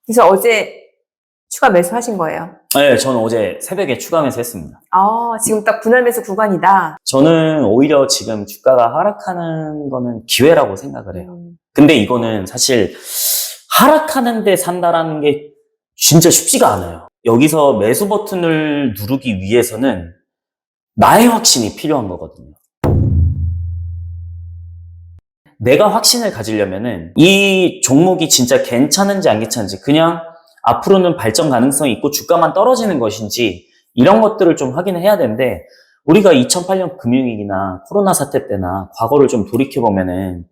그래서 어제 추가 매수하신 거예요? 네, 저는 어제 새벽에 추가 매수했습니다. 지금 딱 분할 매수 구간이다. 저는 오히려 지금 주가가 하락하는 거는 기회라고 생각을 해요. 근데 이거는 사실 하락하는데 산다라는 게 진짜 쉽지가 않아요. 여기서 매수 버튼을 누르기 위해서는 나의 확신이 필요한 거거든요. 내가 확신을 가지려면은 이 종목이 진짜 괜찮은지 안 괜찮은지, 그냥 앞으로는 발전 가능성이 있고 주가만 떨어지는 것인지, 이런 것들을 좀 확인을 해야 되는데, 우리가 2008년 금융위기나 코로나 사태 때나 과거를 좀 돌이켜보면은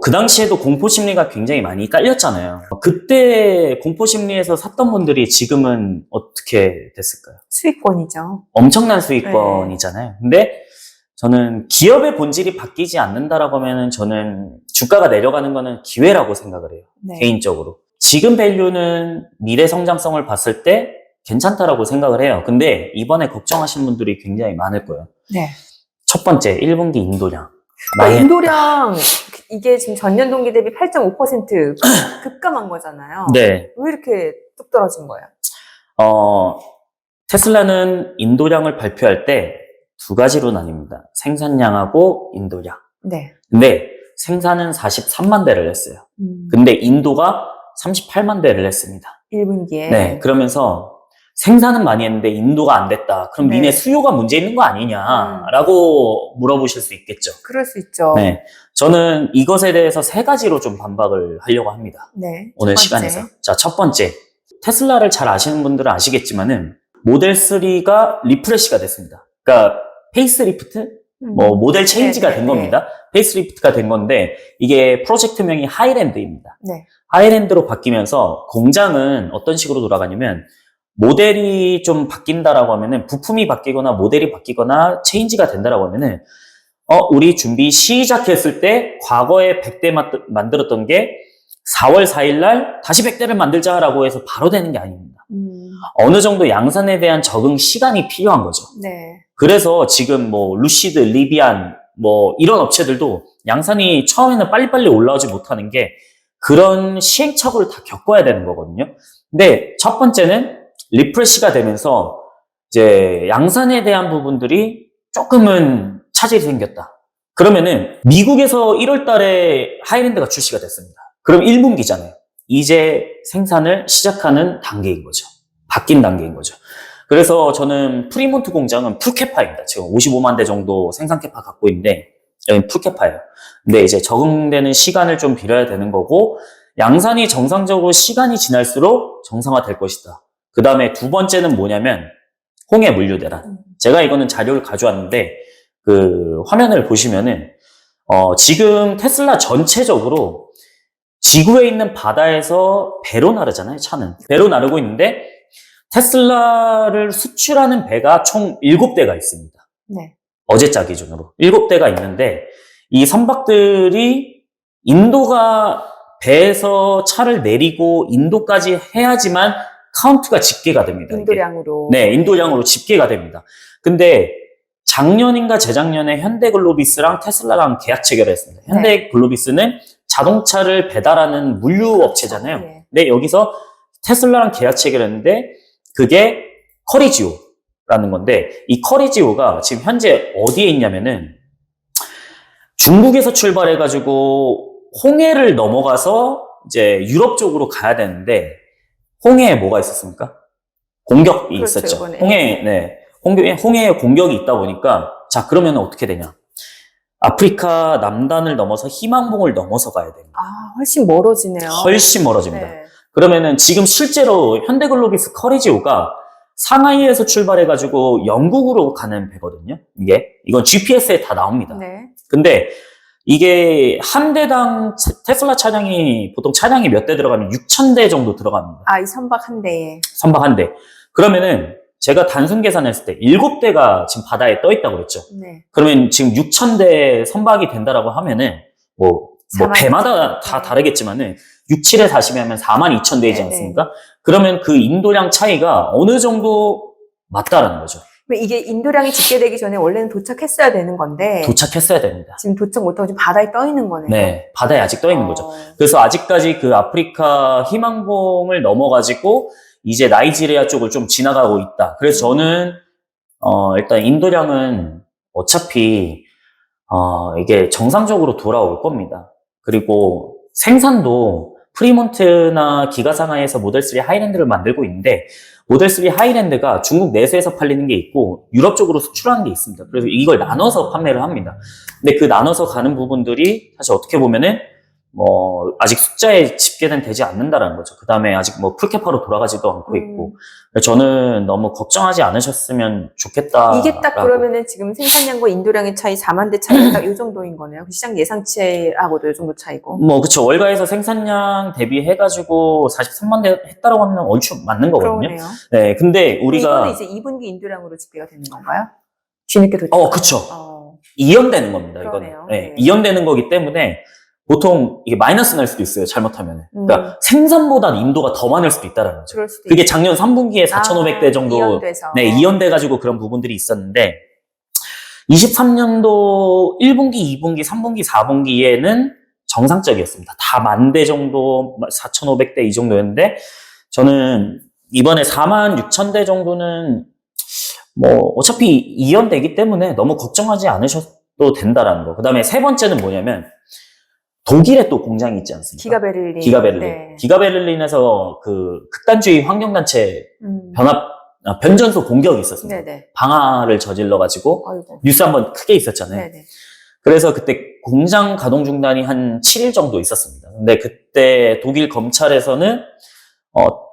그 당시에도 공포심리가 굉장히 많이 깔렸잖아요. 그때 공포심리에서 샀던 분들이 지금은 어떻게 됐을까요? 수익권이죠. 엄청난 수익권이잖아요. 근데 저는 기업의 본질이 바뀌지 않는다라고 하면은 저는 주가가 내려가는 거는 기회라고 생각을 해요. 네. 개인적으로. 지금 밸류는 미래 성장성을 봤을 때 괜찮다라고 생각을 해요. 근데 이번에 걱정하시는 분들이 굉장히 많을 거예요. 네. 첫 번째, 1분기 인도량. 인도량, 이게 지금 전년 동기 대비 8.5% 급감한 거잖아요. 네. 왜 이렇게 뚝 떨어진 거예요? 테슬라는 인도량을 발표할 때 두 가지로 나뉩니다. 생산량하고 인도량. 네. 근데 생산은 43만 대를 했어요. 근데 인도가 38만 대를 했습니다. 1분기에. 네. 그러면서 생산은 많이 했는데 인도가 안 됐다. 그럼 네. 니네 수요가 문제 있는 거 아니냐라고 물어보실 수 있겠죠. 그럴 수 있죠. 네. 저는 이것에 대해서 세 가지로 좀 반박을 하려고 합니다. 네. 오늘 시간에서. 자, 첫 번째. 테슬라를 잘 아시는 분들은 아시겠지만은 모델 3가 리프레시가 됐습니다. 그러니까 페이스리프트? 모델 체인지가 된 겁니다. 페이스리프트가 된 건데, 이게 프로젝트명이 하이랜드입니다. 네. 하이랜드로 바뀌면서 공장은 어떤 식으로 돌아가냐면, 모델이 좀 바뀐다라고 하면은, 부품이 바뀌거나 모델이 바뀌거나 체인지가 된다라고 하면은, 우리 준비 시작했을 때 과거에 100대 만들었던 게 4월 4일 날 다시 100대를 만들자라고 해서 바로 되는 게 아닙니다. 어느 정도 양산에 대한 적응 시간이 필요한 거죠. 네. 그래서 지금 루시드, 리비안, 이런 업체들도 양산이 처음에는 빨리빨리 올라오지 못하는 게 그런 시행착오를 다 겪어야 되는 거거든요. 근데 첫 번째는 리프레시가 되면서 이제 양산에 대한 부분들이 조금은 차질이 생겼다. 그러면은 미국에서 1월 달에 하이랜드가 출시가 됐습니다. 그럼 1분기잖아요. 이제 생산을 시작하는 단계인 거죠. 바뀐 단계인 거죠. 그래서 저는 프리몬트 공장은 풀캐파입니다. 지금 55만 대 정도 생산 캐파 갖고 있는데 여기는 풀캐파예요. 근데 이제 적응되는 시간을 좀 빌어야 되는 거고, 양산이 정상적으로 시간이 지날수록 정상화될 것이다. 그 다음에 두 번째는 뭐냐면 홍해 물류 대란. 제가 이거는 자료를 가져왔는데 그 화면을 보시면은 지금 테슬라 전체적으로 지구에 있는 바다에서 배로 나르잖아요. 차는 배로 나르고 있는데 테슬라를 수출하는 배가 총 7대가 있습니다. 네. 어제자 기준으로 7대가 있는데, 이 선박들이 인도가 배에서 차를 내리고 인도까지 해야지만 카운트가 집계가 됩니다. 인도량으로. 네, 인도량으로 집계가 됩니다. 근데 작년인가 재작년에 현대글로비스랑 테슬라랑 계약 체결을 했습니다. 현대글로비스는 자동차를 배달하는 물류 업체잖아요. 네. 근데 여기서 테슬라랑 계약 체결했는데 그게 커리지오라는 건데, 이 커리지오가 지금 현재 어디에 있냐면은 중국에서 출발해가지고 홍해를 넘어가서 이제 유럽 쪽으로 가야 되는데, 홍해에 뭐가 있었습니까? 공격이 그렇죠, 있었죠. 이번에. 홍해에 공격이 있다 보니까, 자, 그러면 어떻게 되냐? 아프리카 남단을 넘어서 희망봉을 넘어서 가야 됩니다. 훨씬 멀어지네요. 훨씬 멀어집니다. 네. 그러면은 지금 실제로 현대글로비스 커리지오가 상하이에서 출발해가지고 영국으로 가는 배거든요. 이건 GPS에 다 나옵니다. 네. 근데 이게 한 대당 테슬라 차량이 보통 차량이 몇 대 들어가면 6,000대 정도 들어갑니다. 이 선박 한 대에. 선박 한 대. 그러면은 제가 단순 계산했을 때 7대가 지금 바다에 떠 있다고 그랬죠. 네. 그러면 지금 6,000대 선박이 된다라고 하면은 배마다 다 다르겠지만은 6, 7에 40이면 42,000대이지 않습니까? 그러면 그 인도량 차이가 어느 정도 맞다라는 거죠. 이게 인도량이 집계되기 전에 원래는 도착했어야 되는 건데 도착했어야 됩니다. 지금 도착 못하고 지금 바다에 떠 있는 거네요. 네, 바다에 아직 떠 있는 거죠. 그래서 아직까지 그 아프리카 희망봉을 넘어가지고 이제 나이지리아 쪽을 좀 지나가고 있다. 그래서 저는 일단 인도량은 어차피 이게 정상적으로 돌아올 겁니다. 그리고 생산도 프리몬트나 기가상하이에서 모델3 하이랜드를 만들고 있는데 모델3 하이랜드가 중국 내수에서 팔리는 게 있고 유럽 쪽으로 수출하는 게 있습니다. 그래서 이걸 나눠서 판매를 합니다. 근데 그 나눠서 가는 부분들이 사실 어떻게 보면은 아직 숫자에 집계는 되지 않는다라는 거죠. 그 다음에 아직 풀캐파로 돌아가지도 않고 있고. 저는 너무 걱정하지 않으셨으면 좋겠다. 이게 딱 그러면은 지금 생산량과 인도량의 차이 4만 대 차이가 딱 이 정도인 거네요. 시장 예상치하고도 이 정도 차이고. 그쵸. 월가에서 생산량 대비해가지고 43만 대 했다라고 하면 얼추 맞는 거거든요. 그러네요. 네. 근데 우리가. 이거는 이제 2분기 인도량으로 집계가 되는 건가요? 뒤늦게 도착. 그쵸. 이연되는 겁니다, 이거는. 네. 이연되는 거기 때문에 보통 이게 마이너스 날 수도 있어요, 잘못하면. 그러니까 생산보다 인도가 더 많을 수도 있다는 거죠. 그럴 수도 그게 작년 3분기에 4,500대 정도 이연돼서. 네, 이연돼가지고 그런 부분들이 있었는데 23년도 1분기, 2분기, 3분기, 4분기에는 정상적이었습니다. 다 10,000대 정도, 4,500대 이 정도였는데 저는 이번에 46,000대 정도는 어차피 이연되기 때문에 너무 걱정하지 않으셔도 된다라는 거. 그 다음에 세 번째는 뭐냐면 독일에 또 공장이 있지 않습니까? 기가베를린. 기가베를린. 네. 기가베를린에서 그 극단주의 환경단체 변전소 공격이 있었습니다. 네네. 방화를 저질러가지고 아이고. 뉴스 한번 크게 있었잖아요. 네네. 그래서 그때 공장 가동 중단이 한 7일 정도 있었습니다. 근데 그때 독일 검찰에서는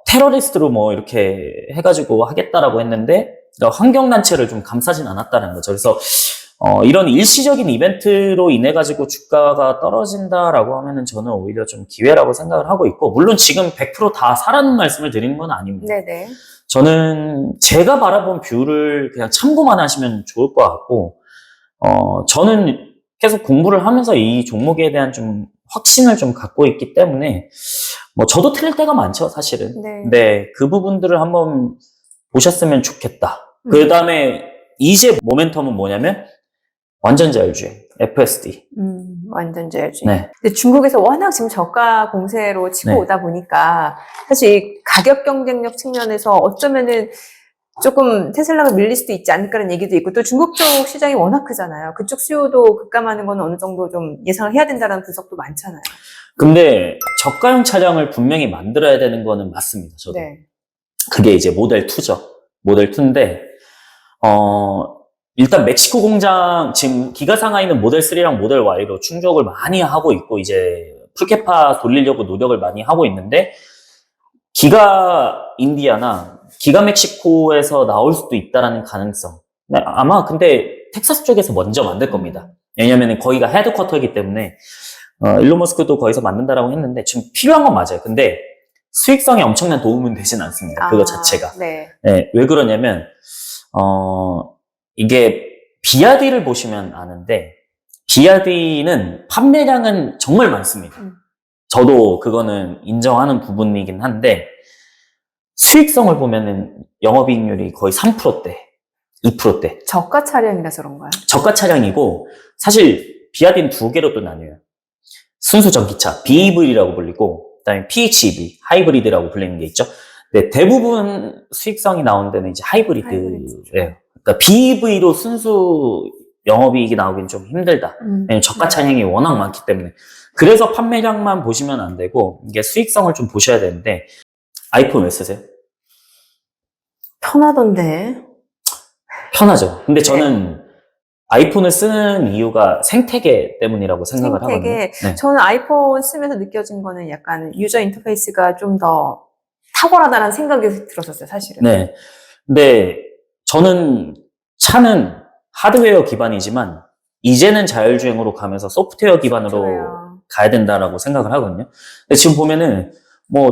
테러리스트로 이렇게 해가지고 하겠다라고 했는데 그러니까 환경단체를 좀 감싸진 않았다는 거죠. 그래서 이런 일시적인 이벤트로 인해 가지고 주가가 떨어진다라고 하면은 저는 오히려 좀 기회라고 생각을 하고 있고 물론 지금 100% 다 사라는 말씀을 드리는 건 아닙니다. 네네. 저는 제가 바라본 뷰를 그냥 참고만 하시면 좋을 것 같고 저는 계속 공부를 하면서 이 종목에 대한 좀 확신을 좀 갖고 있기 때문에 저도 틀릴 때가 많죠, 사실은. 네. 근데 그 부분들을 한번 보셨으면 좋겠다. 그 다음에 이제 모멘텀은 뭐냐면 완전 자율주행, FSD. 완전 자율주행. 네. 근데 중국에서 워낙 지금 저가 공세로 치고 네. 오다 보니까 사실 이 가격 경쟁력 측면에서 어쩌면은 조금 테슬라가 밀릴 수도 있지 않을까라는 얘기도 있고 또 중국 쪽 시장이 워낙 크잖아요. 그쪽 수요도 급감하는 건 어느 정도 좀 예상을 해야 된다는 분석도 많잖아요. 근데 저가형 차량을 분명히 만들어야 되는 거는 맞습니다. 저도. 네. 그게 이제 모델 2죠. 모델 2인데 일단 멕시코 공장 지금 기가상하이는 모델 3랑 모델 Y로 충족을 많이 하고 있고 이제 풀캐파 돌리려고 노력을 많이 하고 있는데 기가 인디아나 기가 멕시코에서 나올 수도 있다라는 가능성. 아마 근데 텍사스 쪽에서 먼저 만들 겁니다. 왜냐면 거기가 헤드쿼터이기 때문에 일론 머스크도 거기서 만든다라고 했는데 지금 필요한 건 맞아요. 근데 수익성에 엄청난 도움은 되진 않습니다. 그거 자체가. 네. 네, 왜 그러냐면 이게 비아디를 보시면 아는데 비아디는 판매량은 정말 많습니다. 저도 그거는 인정하는 부분이긴 한데 수익성을 보면은 영업이익률이 거의 3%대, 2%대. 저가 차량이라서 그런가요? 저가 차량이고 사실 비아디는 두 개로 또 나뉘어요. 순수 전기차, BEV라고 불리고 그다음에 PHEV, 하이브리드라고 불리는 게 있죠. 근데 대부분 수익성이 나오는 데는 이제 하이브리드예요. 그러니까 BEV로 순수 영업이익이 나오긴 좀 힘들다. 왜냐면 저가 차량이 워낙 많기 때문에. 그래서 판매량만 보시면 안 되고 이게 수익성을 좀 보셔야 되는데 아이폰 왜 쓰세요? 편하던데. 편하죠. 근데 저는 아이폰을 쓰는 이유가 생태계 때문이라고 생각을 하거든요. 네. 저는 아이폰 쓰면서 느껴진 거는 약간 유저 인터페이스가 좀 더 탁월하다는 생각이 들었었어요, 사실은. 네. 근데 저는 차는 하드웨어 기반이지만 이제는 자율주행으로 가면서 소프트웨어 기반으로 좋아요. 가야 된다라고 생각을 하거든요. 근데 지금 보면은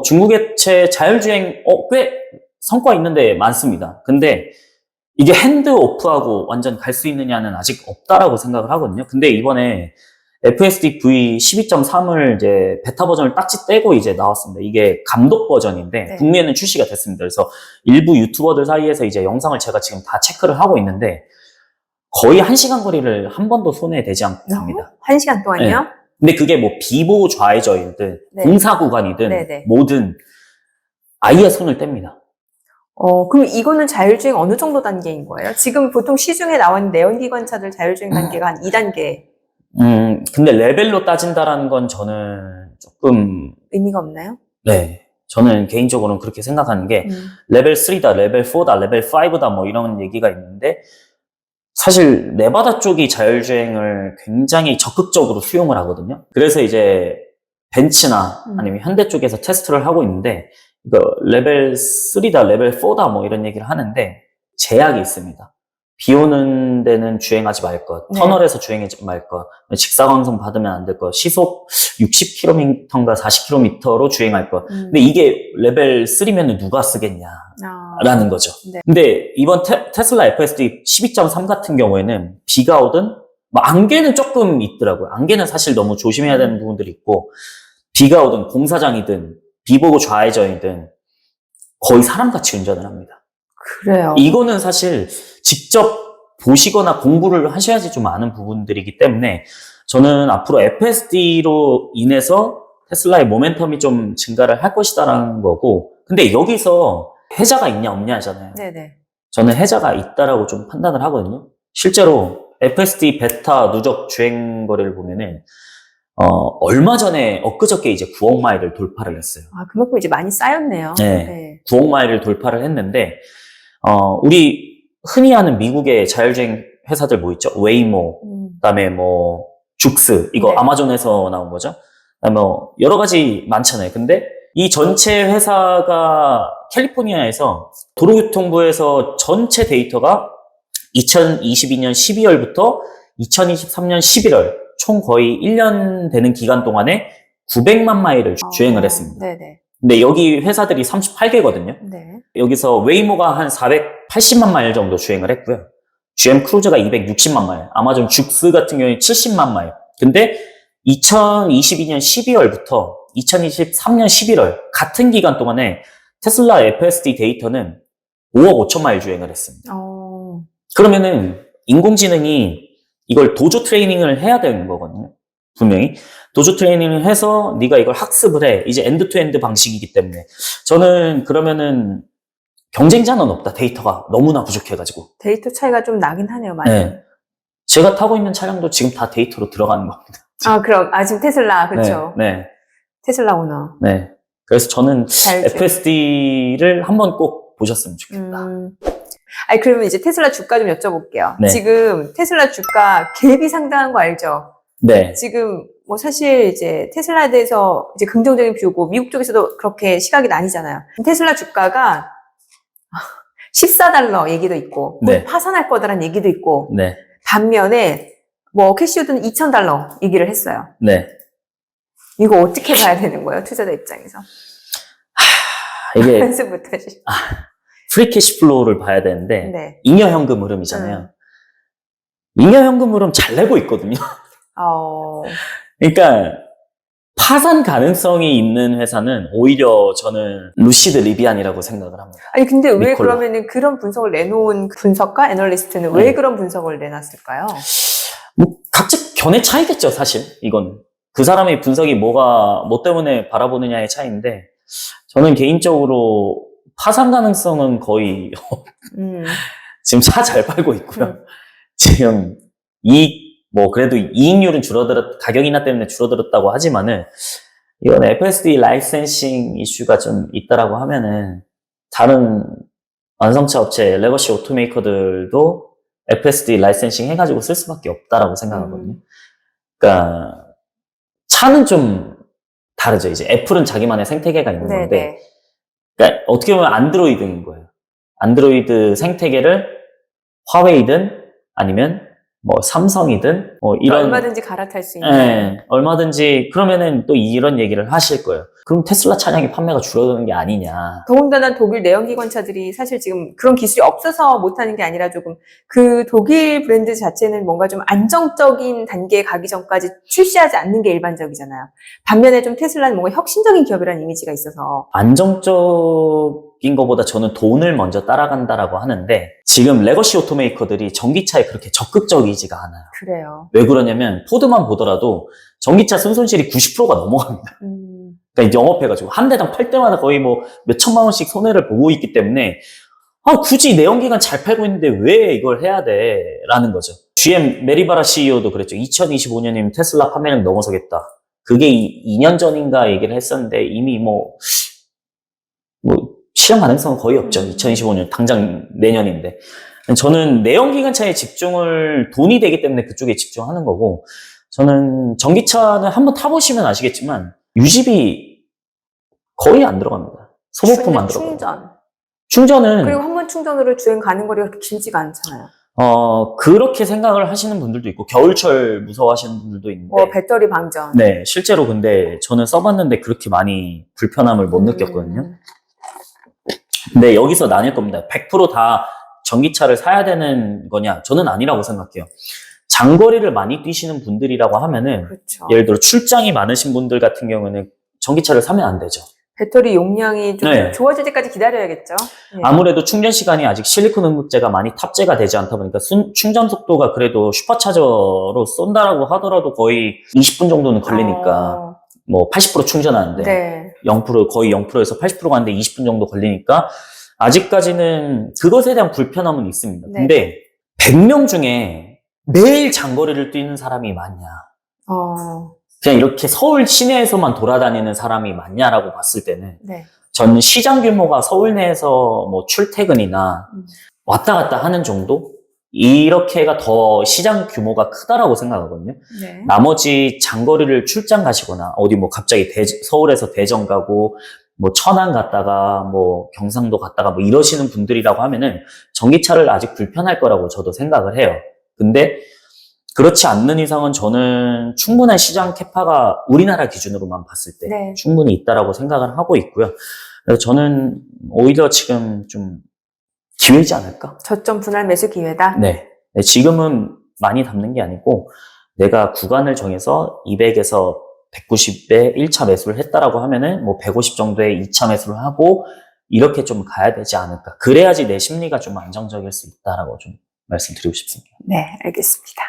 중국의 자율주행 꽤 성과 있는데 많습니다. 근데 이게 핸드오프하고 완전 갈 수 있느냐는 아직 없다라고 생각을 하거든요. 근데 이번에 FSD V12.3을 이제 베타 버전을 딱지 떼고 이제 나왔습니다. 이게 감독 버전인데 네. 북미에는 출시가 됐습니다. 그래서 일부 유튜버들 사이에서 이제 영상을 제가 지금 다 체크를 하고 있는데 거의 1시간 거리를 한 번도 손에 대지 않고 삽니다. 1시간 동안요? 네. 근데 그게 뭐 비보 좌회전이든 네. 공사 구간이든 네네. 뭐든 아예 손을 뗍니다. 그럼 이거는 자율주행 어느 정도 단계인 거예요? 지금 보통 시중에 나온 내연기관차들 자율주행 단계가 한 2단계. 근데 레벨로 따진다라는 건 저는 조금, 의미가 없나요? 네. 저는 개인적으로는 그렇게 생각하는 게, 레벨 3다, 레벨 4다, 레벨 5다, 뭐 이런 얘기가 있는데, 사실 네바다 쪽이 자율주행을 굉장히 적극적으로 수용을 하거든요. 그래서 이제 벤츠나 아니면 현대 쪽에서 테스트를 하고 있는데, 이거 레벨 3다, 레벨 4다, 뭐 이런 얘기를 하는데, 제약이 있습니다. 비 오는 데는 주행하지 말 것, 네. 터널에서 주행하지 말 것, 직사광선 받으면 안 될 것, 시속 60km인가 40km로 주행할 것. 근데 이게 레벨 3면 누가 쓰겠냐라는 거죠. 네. 근데 이번 테슬라 FSD 12.3 같은 경우에는 비가 오든, 뭐 안개는 조금 있더라고요. 안개는 사실 너무 조심해야 되는 부분들이 있고, 비가 오든 공사장이든 비보고 좌회전이든 거의 사람같이 운전을 합니다. 그래요. 이거는 사실 직접 보시거나 공부를 하셔야지 좀 아는 부분들이기 때문에 저는 앞으로 FSD로 인해서 테슬라의 모멘텀이 좀 증가를 할 것이다라는 거고, 근데 여기서 해자가 있냐 없냐 하잖아요. 네네. 저는 해자가 있다라고 좀 판단을 하거든요. 실제로 FSD 베타 누적 주행 거리를 보면은 얼마 전에 엊그저께 이제 9억 마일을 돌파를 했어요. 아, 그만큼 이제 많이 쌓였네요. 네. 9억 마일을 돌파를 했는데, 우리 흔히 아는 미국의 자율주행 회사들 뭐 있죠? 웨이모, 그다음에 뭐 죽스, 이거 네. 아마존에서 나온 거죠. 그다음에 뭐 여러 가지 많잖아요. 근데 이 전체 회사가 캘리포니아에서 도로교통부에서 전체 데이터가 2022년 12월부터 2023년 11월 총 거의 1년 되는 기간 동안에 900만 마일을 주행을 했습니다. 네네. 근데 여기 회사들이 38개거든요. 네. 여기서 웨이모가 한 480만 마일 정도 주행을 했고요. GM 크루즈가 260만 마일, 아마존 죽스 같은 경우에 70만 마일. 근데 2022년 12월부터 2023년 11월 같은 기간 동안에 테슬라 FSD 데이터는 5억 5천 마일 주행을 했습니다. 그러면은 인공지능이 이걸 도조 트레이닝을 해야 되는 거거든요. 분명히. 도조 트레이닝을 해서 네가 이걸 학습을 해. 이제 엔드 투 엔드 방식이기 때문에. 저는 그러면은 경쟁자는 없다. 데이터가 너무나 부족해가지고. 데이터 차이가 좀 나긴 하네요. 많이. 네. 제가 타고 있는 차량도 지금 다 데이터로 들어가는 겁니다. 지금 테슬라, 그렇죠. 네. 테슬라 오너. 네. 그래서 저는 자율주행. FSD를 한번 꼭 보셨으면 좋겠다. 아니, 그러면 이제 테슬라 주가 좀 여쭤볼게요. 네. 지금 테슬라 주가 갭이 상당한 거 알죠? 네. 지금 뭐 사실 이제 테슬라에 대해서 이제 긍정적인 뷰고 미국 쪽에서도 그렇게 시각이 나뉘잖아요. 테슬라 주가가 14달러 얘기도 있고 네. 파산할 거다라는 얘기도 있고 네. 반면에 뭐 캐시우드는 2,000달러 얘기를 했어요. 네. 이거 어떻게 봐야 되는 거예요? 투자자 입장에서. 이게 연습부터 프리 캐시 플로우를 봐야 되는데 네. 잉여 현금 흐름이잖아요. 잉여 현금 흐름 잘 내고 있거든요. 그러니까 파산 가능성이 있는 회사는 오히려 저는 루시드 리비안이라고 생각을 합니다. 아니 근데 왜 니콜라. 그러면은 그런 분석을 내놓은 분석가 애널리스트는 왜 그런 분석을 내놨을까요? 뭐 각자 견해 차이겠죠, 사실 이거는. 그 사람의 분석이 뭐 때문에 바라보느냐의 차이인데 저는 개인적으로 파산 가능성은 거의 지금 차 잘 팔고 있고요. 지금 그래도 이익률은 가격 인하 때문에 줄어들었다고 하지만은, 이건 FSD 라이센싱 이슈가 좀 있다라고 하면은, 다른 완성차 업체, 레거시 오토메이커들도 FSD 라이센싱 해가지고 쓸 수밖에 없다라고 생각하거든요. 그러니까, 차는 좀 다르죠. 이제 애플은 자기만의 생태계가 있는 건데, 그러니까 어떻게 보면 안드로이드인 거예요. 안드로이드 생태계를 화웨이든 아니면 뭐 삼성이든 뭐 이런 얼마든지 갈아탈 수 있는. 네, 얼마든지 그러면은 또 이런 얘기를 하실 거예요. 그럼 테슬라 차량의 판매가 줄어드는 게 아니냐. 더군다나 독일 내연기관차들이 사실 지금 그런 기술이 없어서 못하는 게 아니라 조금 그 독일 브랜드 자체는 뭔가 좀 안정적인 단계에 가기 전까지 출시하지 않는 게 일반적이잖아요. 반면에 좀 테슬라는 뭔가 혁신적인 기업이라는 이미지가 있어서. 안정적인 것보다 저는 돈을 먼저 따라간다라고 하는데 지금 레거시 오토메이커들이 전기차에 그렇게 적극적이지가 않아요. 그래요. 왜 그러냐면 포드만 보더라도 전기차 순손실이 90%가 넘어갑니다. 그러니까 영업해가지고 한 대당 팔 때마다 거의 뭐 몇 천만 원씩 손해를 보고 있기 때문에 굳이 내연기관 잘 팔고 있는데 왜 이걸 해야 돼? 라는 거죠. GM 메리바라 CEO도 그랬죠. 2025년이면 테슬라 판매량 넘어서겠다. 그게 2년 전인가 얘기를 했었는데 이미 뭐 실현 가능성은 거의 없죠. 2025년 당장 내년인데. 저는 내연기관차에 돈이 되기 때문에 그쪽에 집중하는 거고 저는 전기차는 한번 타보시면 아시겠지만 유지비 거의 안 들어갑니다. 소모품만 들어가요. 충전은 그리고 한 번 충전으로 주행 가는 거리가 그렇게 길지가 않잖아요. 그렇게 생각을 하시는 분들도 있고 겨울철 무서워하시는 분들도 있는데 배터리 방전. 네, 실제로 근데 저는 써봤는데 그렇게 많이 불편함을 못 느꼈거든요. 근데 여기서 나뉠 겁니다. 100% 전기차를 사야 되는 거냐? 저는 아니라고 생각해요. 장거리를 많이 뛰시는 분들이라고 하면은 그렇죠. 예를 들어 출장이 많으신 분들 같은 경우는 전기차를 사면 안 되죠. 배터리 용량이 좀 네. 좋아질 때까지 기다려야겠죠. 네. 아무래도 충전 시간이 아직 실리콘 응급제가 많이 탑재가 되지 않다 보니까 충전 속도가 그래도 슈퍼차저로 쏜다라고 하더라도 거의 20분 정도는 걸리니까 뭐 80% 충전하는데 네. 0% 거의 0%에서 80% 가는데 20분 정도 걸리니까 아직까지는 그것에 대한 불편함은 있습니다. 네. 근데 100명 중에 매일 장거리를 뛰는 사람이 많냐? 그냥 이렇게 서울 시내에서만 돌아다니는 사람이 많냐라고 봤을 때는 네. 전 시장 규모가 서울 내에서 뭐 출퇴근이나 왔다 갔다 하는 정도? 이렇게가 더 시장 규모가 크다라고 생각하거든요. 네. 나머지 장거리를 출장 가시거나 어디 뭐 갑자기 서울에서 대전 가고 뭐 천안 갔다가 뭐 경상도 갔다가 뭐 이러시는 분들이라고 하면은 전기차를 아직 불편할 거라고 저도 생각을 해요. 근데 그렇지 않는 이상은 저는 충분한 시장 캐파가 우리나라 기준으로만 봤을 때 네. 충분히 있다라고 생각을 하고 있고요. 그래서 저는 오히려 지금 좀 기회이지 않을까? 저점 분할 매수 기회다? 네. 지금은 많이 담는 게 아니고 내가 구간을 정해서 200에서 190에 1차 매수를 했다라고 하면은 뭐 150 정도에 2차 매수를 하고 이렇게 좀 가야 되지 않을까. 그래야지 내 심리가 좀 안정적일 수 있다라고 좀 말씀드리고 싶습니다. 네, 알겠습니다.